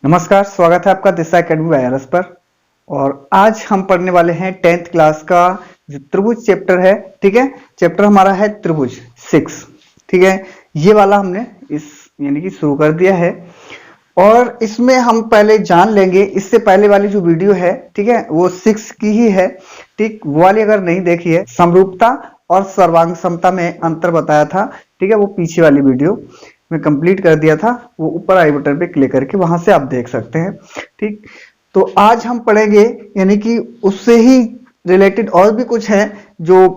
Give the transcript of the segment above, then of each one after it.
नमस्कार, स्वागत है आपका दिशा एकेडमी वायरस पर। और आज हम पढ़ने वाले हैं 10th क्लास का जो त्रिभुज चैप्टर है। ठीक है, चैप्टर हमारा है त्रिभुज 6। ठीक है, ये वाला हमने इस यानी कि शुरू कर दिया है और इसमें हम पहले जान लेंगे। इससे पहले वाली जो वीडियो है, ठीक है, वो 6 की ही है। ठीक, वो वाली अगर नहीं देखी है, समरूपता और सर्वांग समता में अंतर बताया था। ठीक है, वो पीछे वाली वीडियो में कंप्लीट कर दिया था, वो ऊपर आई बटन पे क्लिक करके वहां से आप देख सकते हैं। ठीक, तो आज हम पढ़ेंगे यानी कि उससे ही रिलेटेड और भी कुछ है जो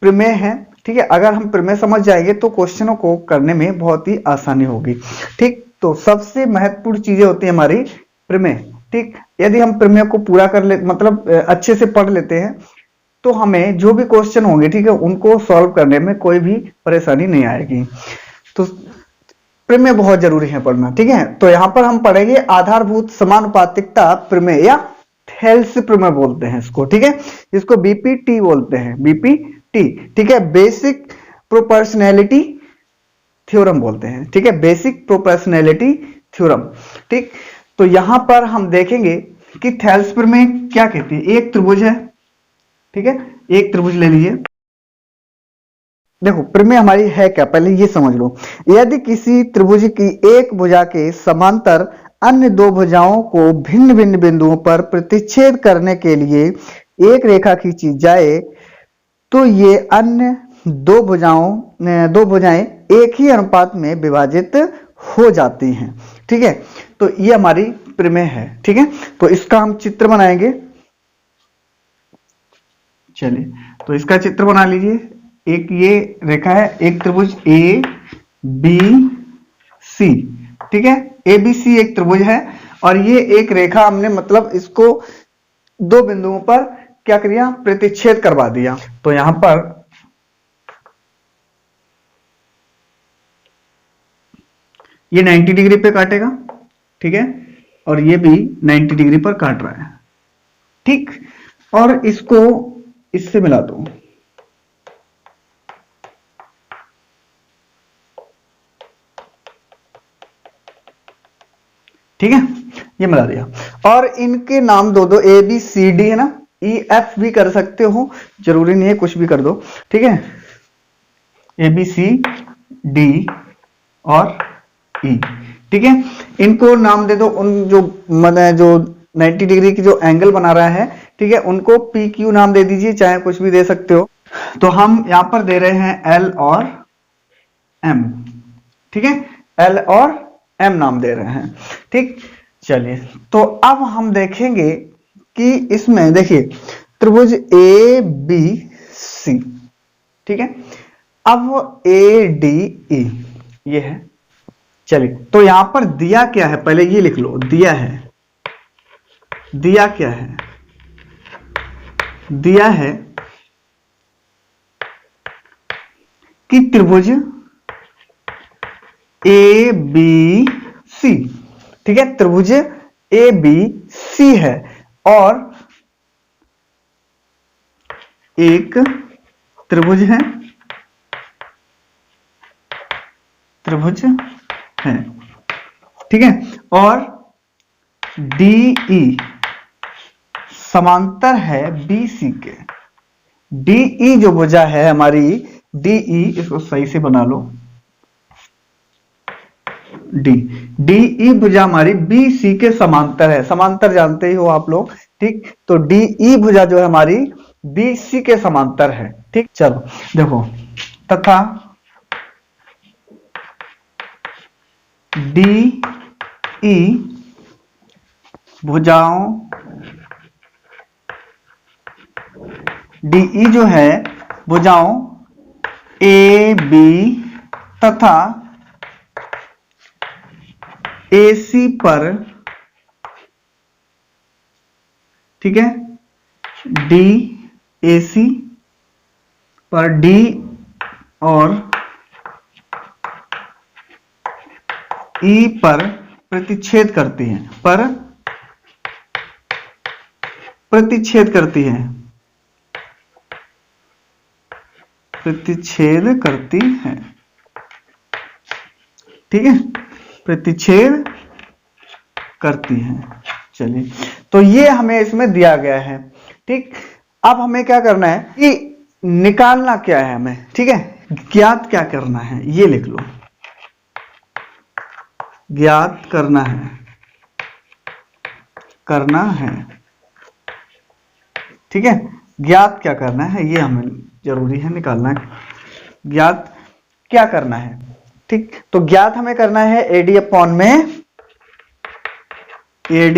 प्रमेय है। ठीक है, अगर हम प्रमेय समझ जाएंगे तो क्वेश्चनों को करने में बहुत ही आसानी होगी। ठीक, तो सबसे महत्वपूर्ण चीजें होती है हमारी प्रमेय। ठीक, यदि हम प्रमेय को पूरा कर ले मतलब अच्छे से पढ़ लेते हैं तो हमें जो भी क्वेश्चन होंगे, ठीक है, उनको सॉल्व करने में कोई भी परेशानी नहीं आएगी। तो प्रमेय बहुत जरूरी है पढ़ना। ठीक है, तो यहां पर हम पढ़ेंगे आधारभूत समानुपातिकता प्रमेय या थेल्स प्रमेय बोलते हैं इसको। ठीक है, इसको बीपीटी बोलते हैं, बीपीटी। ठीक है, बेसिक प्रोपोर्शनैलिटी थ्योरम बोलते हैं। ठीक है, बेसिक प्रोपोर्शनैलिटी थ्योरम। ठीक, तो यहां पर हम देखेंगे कि थेल्स प्रमेय क्या कहती है। एक त्रिभुज है, ठीक है, एक त्रिभुज ले लीजिए। देखो प्रमेय हमारी है क्या, पहले ये समझ लो। यदि किसी त्रिभुज की एक भुजा के समांतर अन्य दो भुजाओं को भिन्न भिन्न बिंदुओं पर प्रतिच्छेद करने के लिए एक रेखा खींची जाए तो ये अन्य दो भुजाएं एक ही अनुपात में विभाजित हो जाती हैं। ठीक है, तो ये हमारी प्रमेय है। ठीक है, तो इसका हम चित्र बनाएंगे। चलिए, तो इसका चित्र बना लीजिए। एक ये रेखा है, एक त्रिभुज ए बी सी। ठीक है, ए बी सी एक त्रिभुज है और ये एक रेखा हमने मतलब इसको दो बिंदुओं पर क्या किया, प्रतिच्छेद करवा दिया। तो यहां पर ये 90 डिग्री पे काटेगा, ठीक है, और ये भी 90 डिग्री पर काट रहा है। ठीक, और इसको इससे मिला दो। ठीक है, ये मिला दिया और इनके नाम दो दो, ए बी सी डी है ना, ई एफ भी कर सकते हो, जरूरी नहीं है कुछ भी कर दो। ठीक है, ए बी सी डी और ई। ठीक है, इनको नाम दे दो। उन जो मतलब जो 90 डिग्री की जो एंगल बना रहा है, ठीक है, उनको पी क्यू नाम दे दीजिए, चाहे कुछ भी दे सकते हो। तो हम यहां पर दे रहे हैं एल और एम। ठीक है, एल और एम नाम दे रहे हैं। ठीक, चलिए, तो अब हम देखेंगे कि इसमें देखिए त्रिभुज ए बी सी। ठीक है, अब ए डी ई ये है। चलिए, तो यहां पर दिया क्या है, पहले ये लिख लो। दिया है, दिया क्या है, दिया है कि त्रिभुज ए बी सी, ठीक है, त्रिभुज ए बी सी है और एक त्रिभुज है, त्रिभुज है। ठीक है, और डीई समांतर है बी सी के। डीई जो भुजा है हमारी, डीई, इसको सही से बना लो। डी डीई भुजा हमारी बी सी के समांतर है। समांतर जानते ही हो आप लोग। ठीक, तो डीई भुजा जो है हमारी बी सी के समांतर है। ठीक, चलो देखो, तथा डीई भुजाओं, डीई जो है भुजाओं ए बी तथा एसी पर, ठीक है, डी एसी पर डी और ई पर प्रतिच्छेद करती हैं, पर प्रतिच्छेद करती है, प्रतिच्छेद करती है। ठीक है, प्रतिच्छेद करती हैं। चलिए, तो ये हमें इसमें दिया गया है। ठीक, अब हमें क्या करना है कि निकालना क्या है हमें, ठीक है, ज्ञात क्या करना है, ये लिख लो, ज्ञात करना है, ठीक है, ज्ञात क्या करना है ये हमें जरूरी है निकालना है, ज्ञात क्या करना है। ठीक, तो ज्ञात हमें करना है AD अपॉन में AD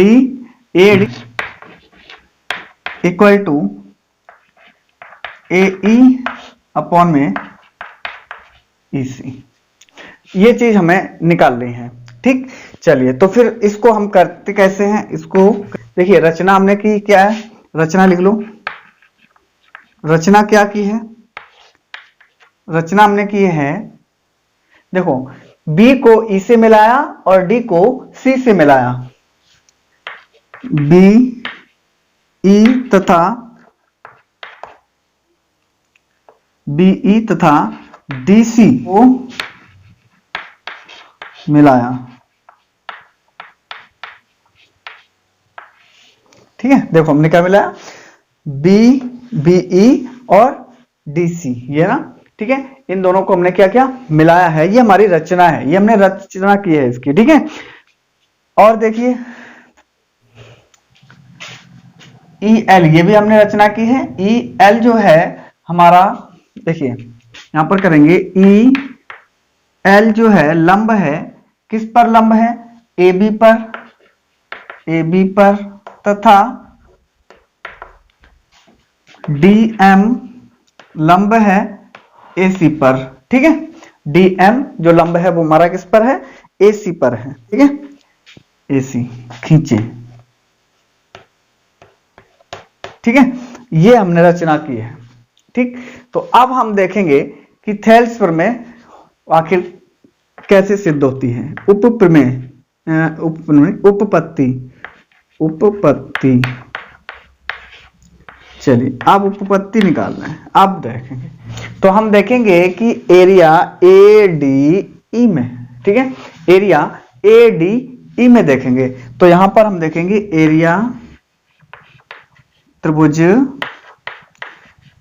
equal to AE upon में EC, ये चीज हमें निकालनी है। ठीक, चलिए, तो फिर इसको हम करते कैसे हैं, इसको देखिए, रचना हमने की क्या है, रचना लिख लो, रचना क्या की है, रचना हमने की है, देखो, B को E से मिलाया और D को C से मिलाया, B E तथा BE तथा DC को मिलाया। ठीक है, देखो हमने क्या मिलाया, BE और DC, ये ना, ठीक है, इन दोनों को हमने क्या क्या मिलाया है, ये हमारी रचना है, ये हमने रचना की है इसकी। ठीक है, और देखिए EL, ये भी हमने रचना की है। EL जो है हमारा, देखिए यहां पर करेंगे, EL जो है लंब है, किस पर लंब है, AB पर तथा DM लंब है AC पर। ठीक है, DM जो लंब है वो हमारा किस पर है, AC पर है। ठीक है, AC खींचे। ठीक है, ये हमने रचना की है। ठीक, तो अब हम देखेंगे कि थेल्स प्रमेय आखिर कैसे सिद्ध होती है। उपपत्ति, चलिए अब उपपत्ति निकालना है। अब देखेंगे, तो हम देखेंगे कि एरिया ADE में, ठीक है, एरिया ADE में देखेंगे, तो यहां पर हम देखेंगे एरिया त्रिभुज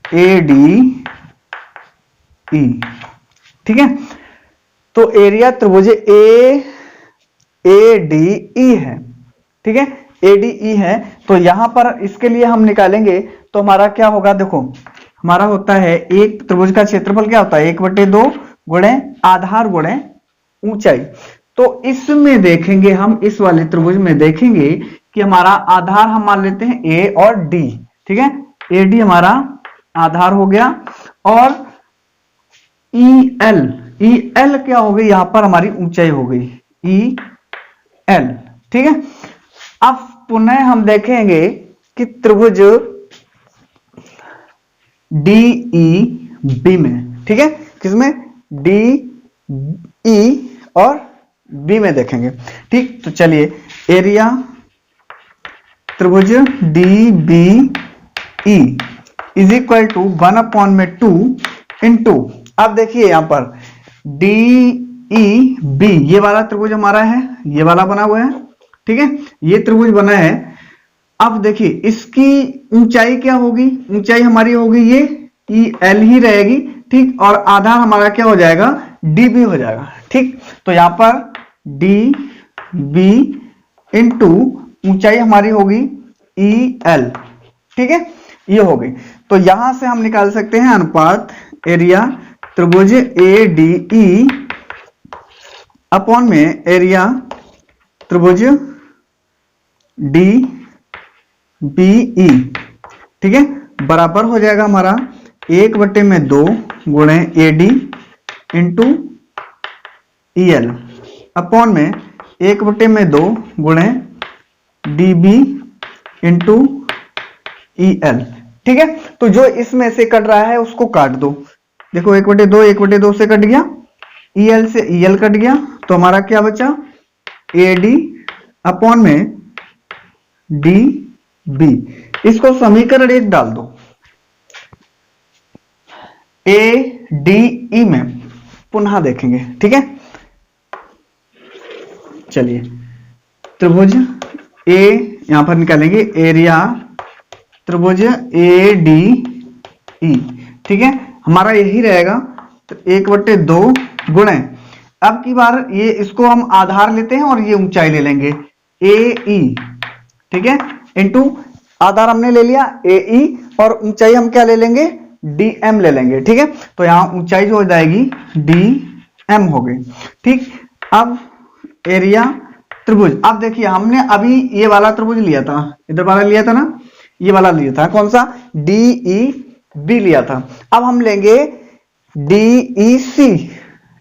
ADE, ठीक है, तो एरिया त्रिभुज ADE है। ठीक है, ADE है, तो यहां पर इसके लिए हम निकालेंगे, तो हमारा क्या होगा, देखो हमारा होता है, एक त्रिभुज का क्षेत्रफल क्या होता है, 1/2 गुणे आधार गुणे ऊंचाई। तो इसमें देखेंगे हम, इस वाले त्रिभुज में देखेंगे कि हमारा आधार हम मान लेते हैं A और D। ठीक है, AD हमारा आधार हो गया, और EL क्या हो गई, यहां पर हमारी ऊंचाई हो गई EL। ठीक है, अब पुनः हम देखेंगे कि त्रिभुज DEB में, ठीक है, किसमें, DE और B में देखेंगे। ठीक, तो चलिए, एरिया त्रिभुज DBE is equal to 1/2 into, अब देखिए यहां पर DEB, ये वाला त्रिभुज हमारा है, ये वाला बना हुआ है। ठीक है, ये त्रिभुज बना है। अब देखिए इसकी ऊंचाई क्या होगी, ऊंचाई हमारी होगी ये EL ही रहेगी। ठीक, और आधार हमारा क्या हो जाएगा, DB हो जाएगा। ठीक, तो यहां पर DB इंटू ऊंचाई हमारी होगी EL। ठीक है, ये हो गई। तो यहां से हम निकाल सकते हैं अनुपात एरिया त्रिभुज ADE अपॉन में एरिया त्रिभुज DBE। ठीक है, बराबर हो जाएगा हमारा 1/2 गुणे AD इंटू EL अपॉन में 1/2 गुणे DB इंटू EL। ठीक है, तो जो इसमें से कट रहा है उसको काट दो। देखो 1/2 से कट गया, EL से EL कट गया, तो हमारा क्या बचा, AD अपॉन में DB। इसको समीकरण 1 डाल दो, ADE में पुनः देखेंगे। ठीक है, चलिए त्रिभुज ए, यहां पर निकालेंगे एरिया त्रिभुज ए डी ई, ठीक है, हमारा यही रहेगा। तो 1/2 गुणे, अब की बार ये इसको हम आधार लेते हैं और ये ऊंचाई ले लेंगे ए ई, ठीक है, इंटू आधार हमने ले लिया ए ई और ऊंचाई हम क्या ले लेंगे डी एम ले लेंगे, ठीक है। तो यहां ऊंचाई जो हो जाएगी डी एम हो गई, ठीक। अब एरिया त्रिभुज, अब देखिए हमने अभी ये वाला त्रिभुज लिया था, इधर वाला लिया था ना, ये वाला लिया था, कौन सा डी ई बी लिया था। अब हम लेंगे डी ई सी,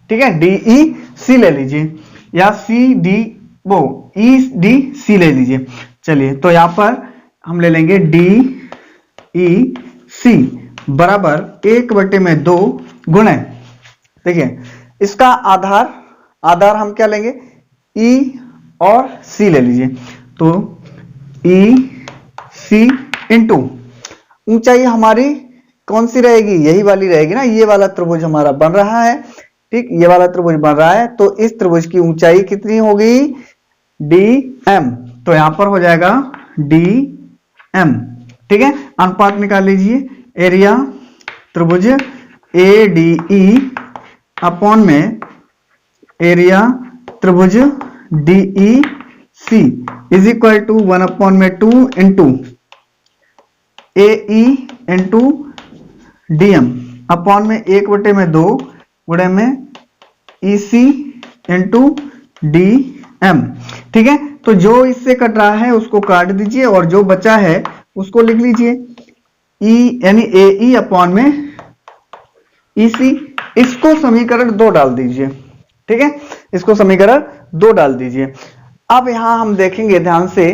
ठीक है, डी ई सी ले लीजिए या सी डी वो ई डी सी ले लीजिए। चलिए तो यहां पर हम ले लेंगे डी ई सी बराबर 1/2 गुणे, देखिए इसका आधार हम क्या लेंगे ई और सी ले लीजिए। तो ई सी इंटू ऊंचाई हमारी कौन सी रहेगी, यही वाली रहेगी ना, ये वाला त्रिभुज हमारा बन रहा है, ठीक, ये वाला त्रिभुज बन रहा है। तो इस त्रिभुज की ऊंचाई कितनी होगी डी एम, तो यहां पर हो जाएगा डी एम, ठीक है। अनुपात निकाल लीजिए, एरिया त्रिभुज ए डी ई अपॉन में एरिया त्रिभुज D E C is equal to 1/2 into A E into D M upon में 1/2 गुणे में E C into D M, ठीक है। तो जो इससे कट रहा है उसको काट दीजिए और जो बचा है उसको लिख लीजिए ई यानी ए ई अपॉन में ई सी, इसको समीकरण 2 डाल दीजिए, ठीक है, इसको समीकरण 2 डाल दीजिए। अब यहां हम देखेंगे ध्यान से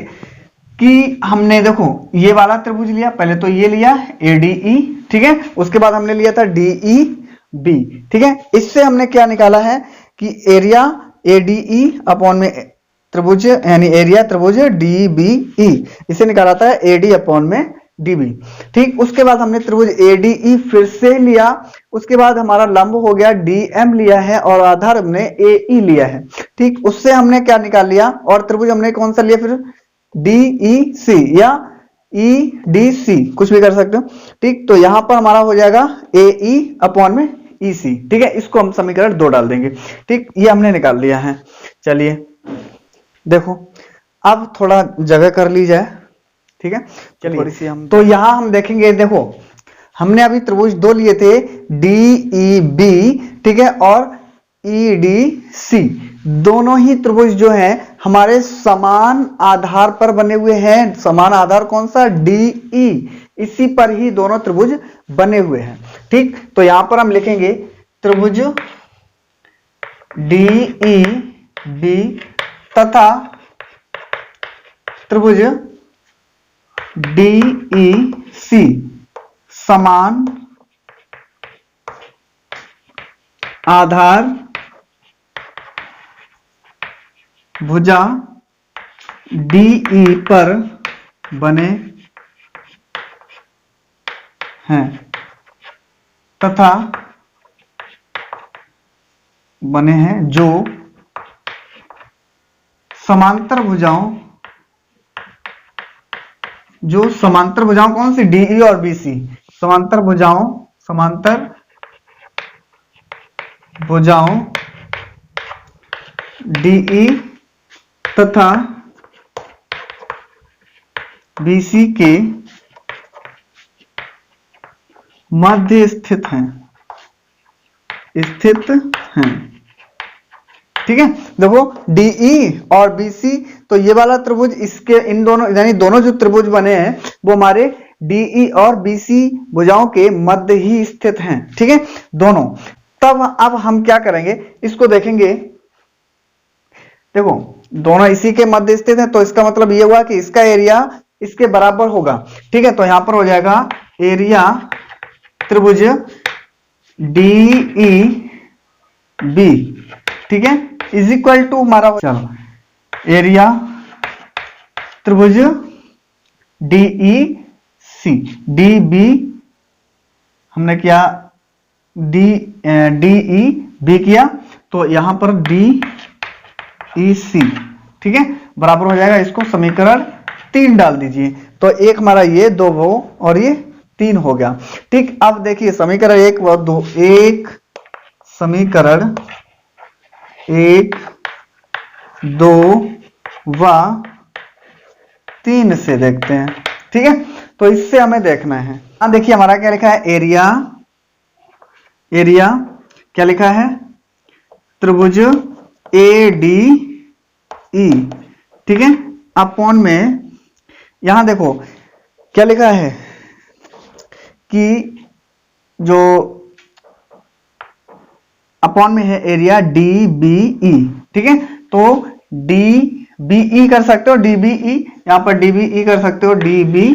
कि हमने देखो ये वाला त्रिभुज लिया, पहले तो ये लिया ADE, ठीक है, उसके बाद हमने लिया था DEB, ठीक है। इससे हमने क्या निकाला है कि एरिया ADE अपॉन में त्रिभुज यानी एरिया त्रिभुज DBE, इसे निकाला था AD अपॉन में DB, ठीक। उसके बाद हमने त्रिभुज ADE फिर से लिया, उसके बाद हमारा लंब हो गया DM लिया है और आधार हमने AE लिया है, ठीक। उससे हमने क्या निकाल लिया और त्रिभुज हमने कौन सा लिया फिर DEC या EDC, कुछ भी कर सकते हो, ठीक। तो यहां पर हमारा हो जाएगा AE अपॉन में EC, ठीक है, इसको हम समीकरण 2 डाल देंगे, ठीक, ये हमने निकाल लिया है। चलिए देखो अब थोड़ा जगह कर ली जाए, ठीक है, चलिए हम तो यहां हम देखेंगे, देखो हमने अभी त्रिभुज 2 लिए थे DEB, ठीक है, और EDC, दोनों ही त्रिभुज जो हैं हमारे समान आधार पर बने हुए हैं। समान आधार कौन सा DE, इसी पर ही दोनों त्रिभुज बने हुए हैं, ठीक। तो यहां पर हम लिखेंगे त्रिभुज DEB तथा त्रिभुज DEC समान आधार भुजा DE पर बने हैं तथा बने हैं जो समांतर भुजाओं कौन सी DE और BC, समांतर भुजाओं DE तथा BC के मध्य स्थित हैं, ठीक है। देखो DE और BC, तो ये वाला त्रिभुज इसके इन दोनों यानी दोनों जो त्रिभुज बने हैं वो हमारे DE और BC भुजाओं के मध्य ही स्थित हैं, ठीक है, दोनों। तब अब हम क्या करेंगे, इसको देखेंगे, देखो दोनों इसी के मध्य स्थित हैं, तो इसका मतलब ये हुआ कि इसका एरिया इसके बराबर होगा, ठीक है। तो यहां पर हो जाएगा एरिया त्रिभुज DEB, ठीक है, इज इक्वल टू हमारा, चलो एरिया त्रिभुज DEC, DB हमने किया DEB किया, तो यहां पर DEC, ठीक है, बराबर हो जाएगा, इसको समीकरण 3 डाल दीजिए। तो एक हमारा ये, दो वो और ये 3 हो गया। ठीक, अब देखिए समीकरण 1 व 2, समीकरण 1 2 व 3 से देखते हैं। ठीक है, तो इससे हमें देखना है। हाँ देखिए हमारा क्या लिखा है, एरिया क्या लिखा है, त्रिभुज ADE, ठीक है, अपॉन में यहां देखो क्या लिखा है कि जो अपॉन में है एरिया DBE, ठीक है, तो DBE कर सकते हो, DBE यहां पर DBE कर सकते हो, DBE,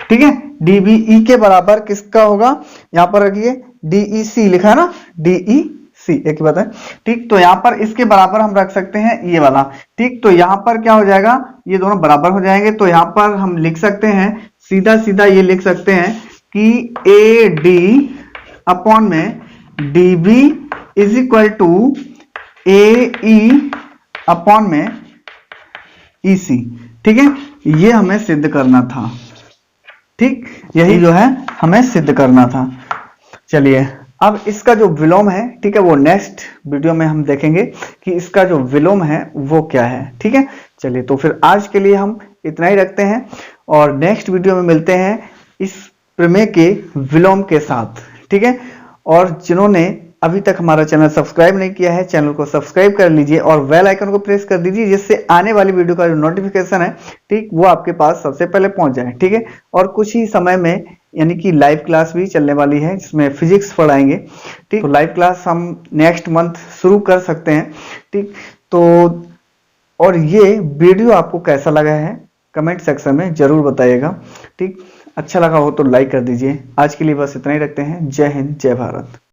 ठीक है। DBE के बराबर किसका होगा, यहां पर रखिए DEC लिखा है ना, DEC एक बात है। ठीक, तो यहां पर इसके बराबर हम रख सकते हैं ये वाला। ठीक, तो यहां पर क्या हो जाएगा, ये दोनों बराबर हो जाएंगे। तो यहां पर हम लिख सकते हैं सीधा सीधा, ये लिख सकते हैं कि AD अपॉन में DB is equal to AE upon में EC। ठीक है, ये हमें सिद्ध करना था। ठीक, यही जो है हमें सिद्ध करना था। चलिए अब इसका जो विलोम है, ठीक है, वो नेक्स्ट वीडियो में हम देखेंगे कि इसका जो विलोम है वो क्या है। ठीक है, चलिए तो फिर आज के लिए हम इतना ही रखते हैं और नेक्स्ट वीडियो में मिलते हैं इस प्रमेय के विलोम के साथ। ठीक है, और जिन्होंने अभी तक हमारा चैनल सब्सक्राइब नहीं किया है, चैनल को सब्सक्राइब कर लीजिए और बेल आइकन को प्रेस कर दीजिए, जिससे आने वाली वीडियो का जो नोटिफिकेशन है, ठीक, वो आपके पास सबसे पहले पहुंच जाए। ठीक है, और कुछ ही समय में यानी कि लाइव क्लास भी चलने वाली है जिसमें फिजिक्स पढ़ाएंगे। ठीक, तो लाइव क्लास हम नेक्स्ट मंथ शुरू कर सकते हैं। ठीक, तो और ये वीडियो आपको कैसा लगा है कमेंट सेक्शन में जरूर बताइएगा। ठीक, अच्छा लगा हो तो लाइक कर दीजिए। आज के लिए बस इतना ही रखते हैं। जय हिंद, जय भारत।